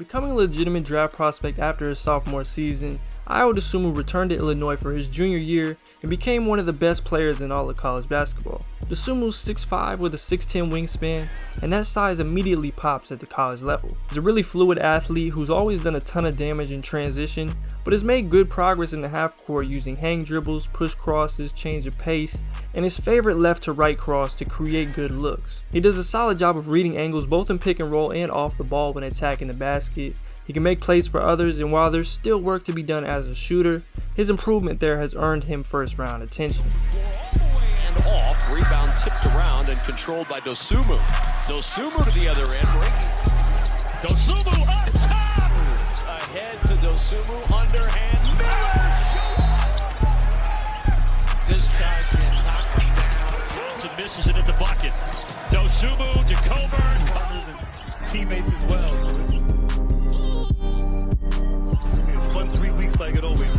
Becoming a legitimate draft prospect after his sophomore season, Ayo Dosunmu returned to Illinois for his junior year and became one of the best players in all of college basketball. Dosunmu's 6'5" with a 6'10" wingspan, and that size immediately pops at the college level. He's a really fluid athlete who's always done a ton of damage in transition, but has made good progress in the half court using hang dribbles, push crosses, change of pace, and his favorite left to right cross to create good looks. He does a solid job of reading angles both in pick and roll and off the ball when attacking the basket. He can make plays for others, and while there's still work to be done as a shooter, his improvement there has earned him first round attention. And off, rebound tipped around and controlled by Dosunmu. Dosunmu to the other end, breaking. Dosunmu up top! Ahead to Dosunmu, underhand, miss! This guy can knock him down. Johnson misses it at the bucket. Dosunmu to Coburn. Partners and teammates as well. So it's a fun 3 weeks like it always is.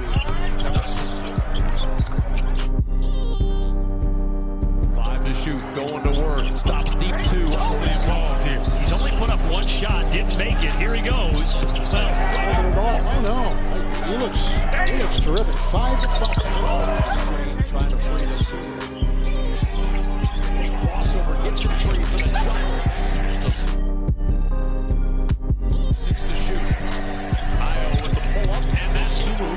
5 to shoot, going to work. Stops deep 2. Involved here. He's only put up 1 shot, didn't make it. Here he goes. I know. He looks terrific. 5 to 5. Trying to free Dosunmu. Crossover gets him free for the shot. 6 to shoot. Ayo with the pull-up, and Dosunmu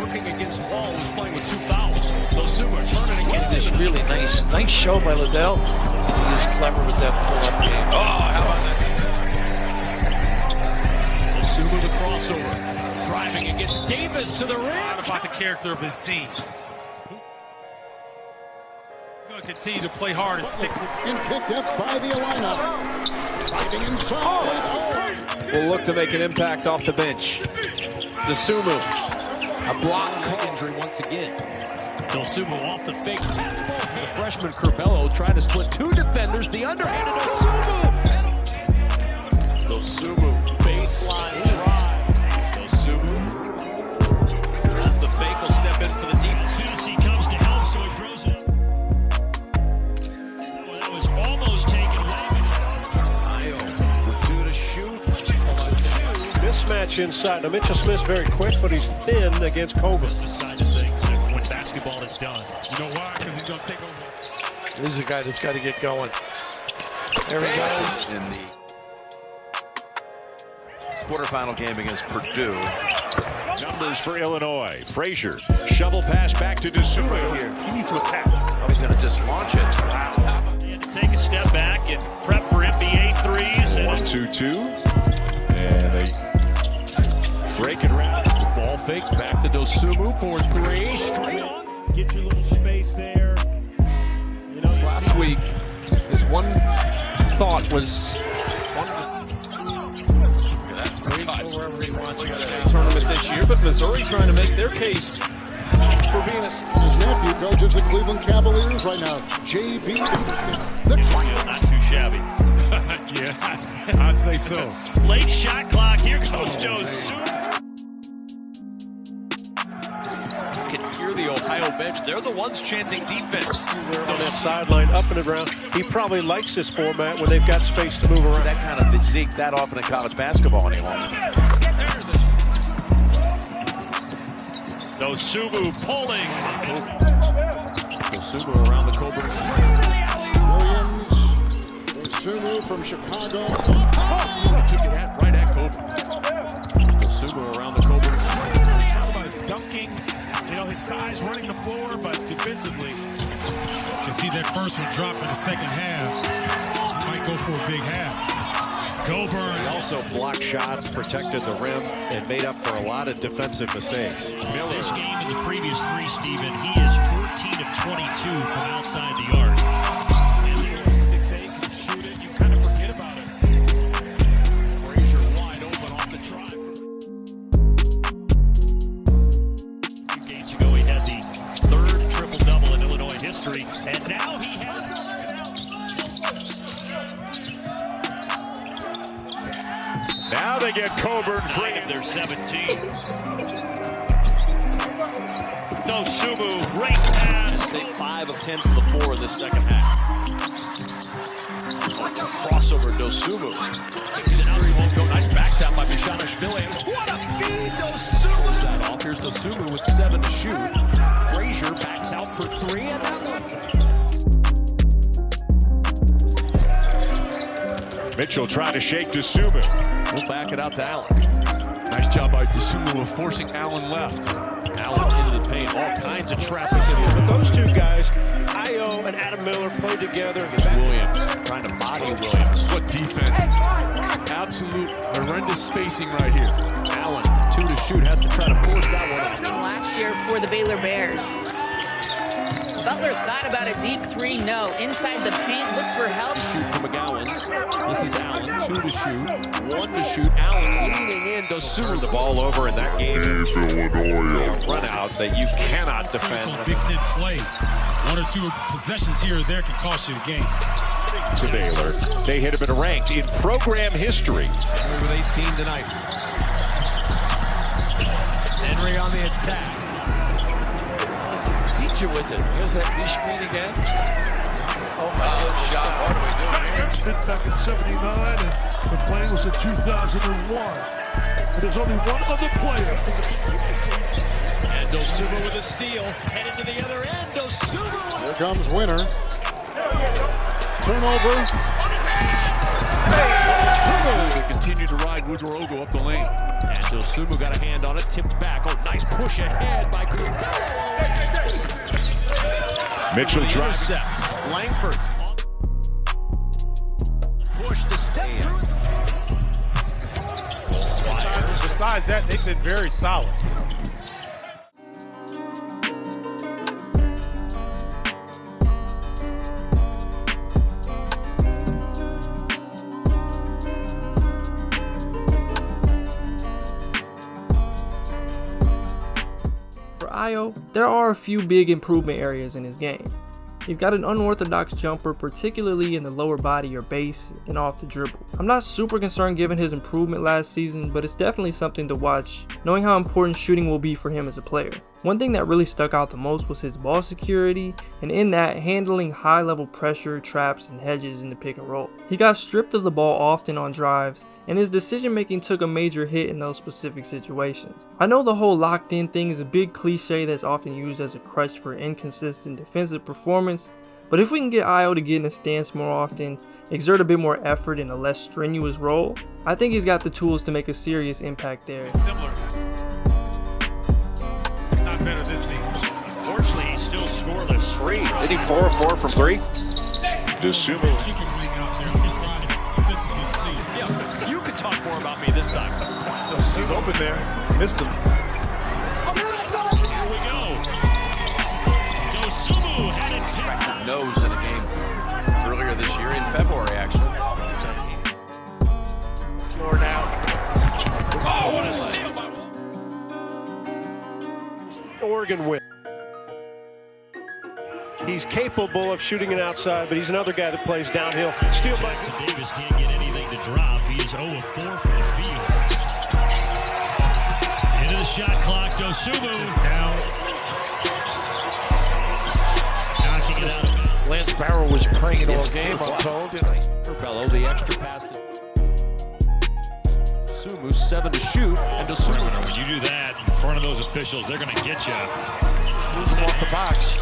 working against Wall, who's playing with 2 fouls. Dosunmu turning against this really nice show by Liddell. He is clever with that pull-up game. Oh, how about that? Dosunmu the crossover, driving against Davis to the rim. About the character of his team. Going to continue to play hard and stick. And picked up by the lineup. Driving inside. Will look to make an impact off the bench. Dosunmu, a block Injury once again. Dosunmu off the fake pass ball. The freshman Curbelo trying to split 2 defenders. The underhanded Dosunmu. Dosunmu baseline drive. Dosunmu off the fake will step in for the deep. As soon as he comes to help, so he throws it. Well, that was almost taken away. Ayo with 2 to shoot. Mismatch inside. Now Mitchell Smith's very quick, but he's thin against Coburn. This side of things when basketball is done. You know why? Because he's going to take over. This is a guy that's got to get going. There he goes. In the quarterfinal game against Purdue. Numbers for Illinois. Frazier, shovel pass back to Dosunmu. Here. He needs to attack. Oh, he's going to just launch it. He had to take a step back and prep for NBA threes. 1-2-2. And they break it around. Ball fake back to Dosunmu for 3. Straight on. Get your little space there. You know, last week. His one thought was Wherever he wants to go. tournament this year, but Missouri trying to make their case for being a... His nephew coaches the Cleveland Cavaliers right now. J.B. The trial. Not too shabby. yeah, I'd say so. Late shot clock. Here goes Dosunmu. You can hear the Ohio bench. They're the ones chanting defense. On that sideline, up and around. He probably likes this format when they've got space to move around. That kind of physique that often in college basketball anymore. Dosunmu pulling. Dosunmu around the Coburn. Williams. Dosunmu from Chicago. Right at Coburn. Dosunmu around the Coburn. He's dunking. You know, his size running the floor, but defensively. You see that first one drop in the second half. He might go for a big half. Coburn. He also blocked shots, protected the rim, and made up for a lot of defensive mistakes. Miller. This game and the previous 3, Stephen, he is 14 of 22 from outside the arc. 6'8" can shoot it. You kind of forget about it. Frazier wide open off the drive. A few games ago, he had the 3rd triple-double in Illinois history, and now he has... Now they get Coburn free. They're 17. Dosunmu, great pass. They 5 of 10 from the floor in this second half. Crossover, Dosunmu. Kicks it out, he won't go. Nice back tap. out by Mishanashvili. What a feed! Dosunmu that off. Here's Dosunmu with 7 to shoot. Frazier backs out for 3 and that one. Mitchell trying to shake Dosunmu. We'll back it out to Allen. Nice job by Dosunmu of forcing Allen left. Allen into the paint, all kinds of traffic in here. But those two guys, Ayo and Adam Miller, played together. Williams trying to body Williams. What defense. Absolute horrendous spacing right here. Allen, 2 to shoot, has to try to force that one out. Last year for the Baylor Bears. Butler thought about a deep 3, no. Inside the paint, looks for help. Shoot from McGowan's. This is Allen, 2 to shoot, 1 to shoot. Allen leaning in, Dosunmu The ball over in that game. A run out that you cannot defend. Big Ten play. 1 or 2 possessions here or there can cost you the game. To Baylor. They hit him in a ranked in program history. with 18 tonight. Henry on the attack. Beat you with it. Here's that screen again. Oh my good shot. What are we doing here? Spent back in 79 and the play was in 2001. And there's only one other player. And Dosunmu with a steal. Headed to the other end. Dosunmu. Here comes Winner. Turnover. They continue to ride Woodrow up the lane. And Dosunmu got a hand on it. Tipped back. Oh, nice push ahead by Mitchell drives. Langford. Push the step through. Besides that, they've been very solid. For Ayo, there are a few big improvement areas in his game. He's got an unorthodox jumper, particularly in the lower body or base and off the dribble. I'm not super concerned given his improvement last season, but it's definitely something to watch, knowing how important shooting will be for him as a player. One thing that really stuck out the most was his ball security, and in that, handling high level pressure, traps, and hedges in the pick and roll. He got stripped of the ball often on drives, and his decision making took a major hit in those specific situations. I know the whole locked in thing is a big cliche that's often used as a crutch for inconsistent defensive performance, but if we can get Ayo to get in a stance more often, exert a bit more effort in a less strenuous role, I think he's got the tools to make a serious impact there. Similar. Not better this season. Unfortunately, he's still scoreless. 3. Did he 4 of 4 from 3? Dosunmu. Yeah, you can talk more about me this time. He's open there. Missed him. Here we go. Dosunmu had it. Nose in a game earlier this year, in February, actually. Floor now. Oh, what a steal by Oregon win. He's capable of shooting it outside, but he's another guy that plays downhill. Steal by Davis can't get anything to drop. He is 0 of 4 for the field. Into the shot clock. Dosunmu down. Knocking it out. Lance Barrow was praying all game, I'm told. Bello, the extra pass to Dosunmu, 7 to shoot, and Dosunmu. When you do that in front of those officials, they're going to get you. Moves him off the box.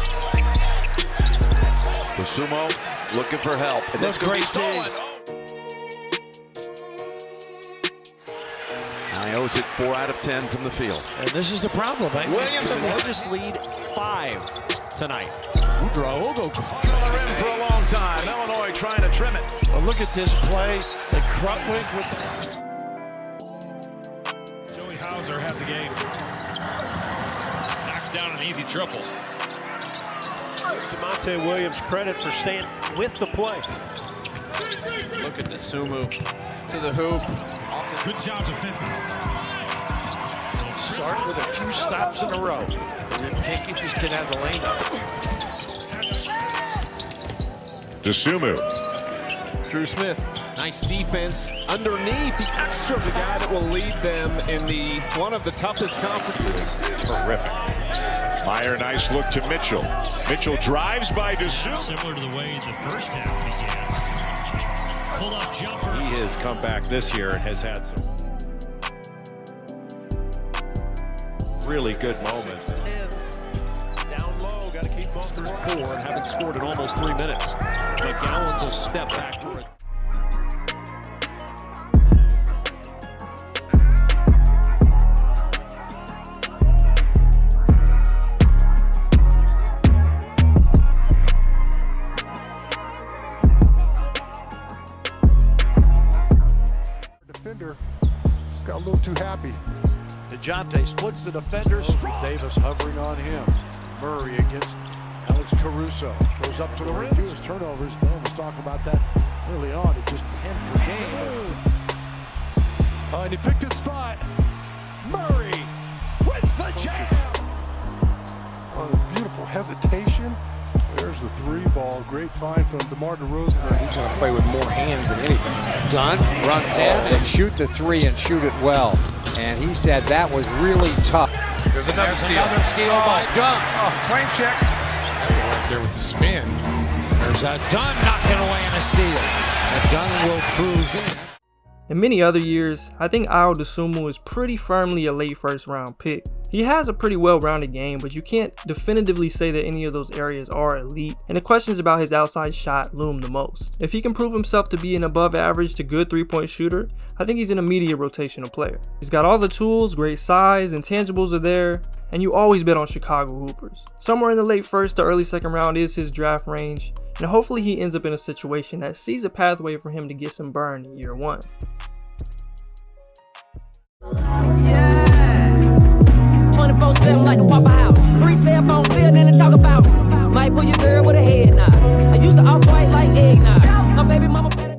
Dosunmu looking for help. And That's great stolen. Ayo's at 4 out of 10 from the field. And this is the problem. Williams, the largest lead, 5 tonight. Woodrow will go. On the rim for a long time. Illinois trying to trim it. Well, look at this play. The Krutwig with the... Joey Hauser has a game. Knocks down an easy triple. DeMonte Williams credit for staying with the play. Look at Dosunmu to the hoop. Good job defensively. Start with a few stops in a row. And can't get this kid out of the lane up. Dosunmu. Drew Smith, nice defense underneath the extra, the guy that will lead them in the one of the toughest conferences. Terrific. Meyer, nice look to Mitchell. Mitchell drives by Dosunmu. Similar to the way the first half began. Pull-up jumper. He has come back this year and has had some. really good moments. Down low, got to keep bumping. 4 and haven't scored in almost 3 minutes. McGowan's a step back to it. Defender just got a little too happy. DeJounte splits the defender. Davis hovering on him. Murray against Alex Caruso. Goes up to the rim. His turnovers. No one was talking about that early on. It just 10 per game. And he picked his spot. Murray with the jam. Oh, the beautiful hesitation. There's the 3 ball. Great find from DeMar DeRozan. He's going to play with more hands than anything. Dunn runs in and shoot the 3 and shoot it well. And he said that was really tough. There's another steal by Dunn. Oh, claim check. Right there with the spin. There's a Dunn knocking away in a steal. And Dunn will cruise in. In many other years, I think Ayo Dosunmu is pretty firmly a late first round pick. He has a pretty well-rounded game, but you can't definitively say that any of those areas are elite, and the questions about his outside shot loom the most. If he can prove himself to be an above average to good 3-point shooter, I think he's an immediate rotational player. He's got all the tools, great size, intangibles are there, and you always bet on Chicago Hoopers. Somewhere in the late first to early second round is his draft range, and hopefully he ends up in a situation that sees a pathway for him to get some burn in year 1.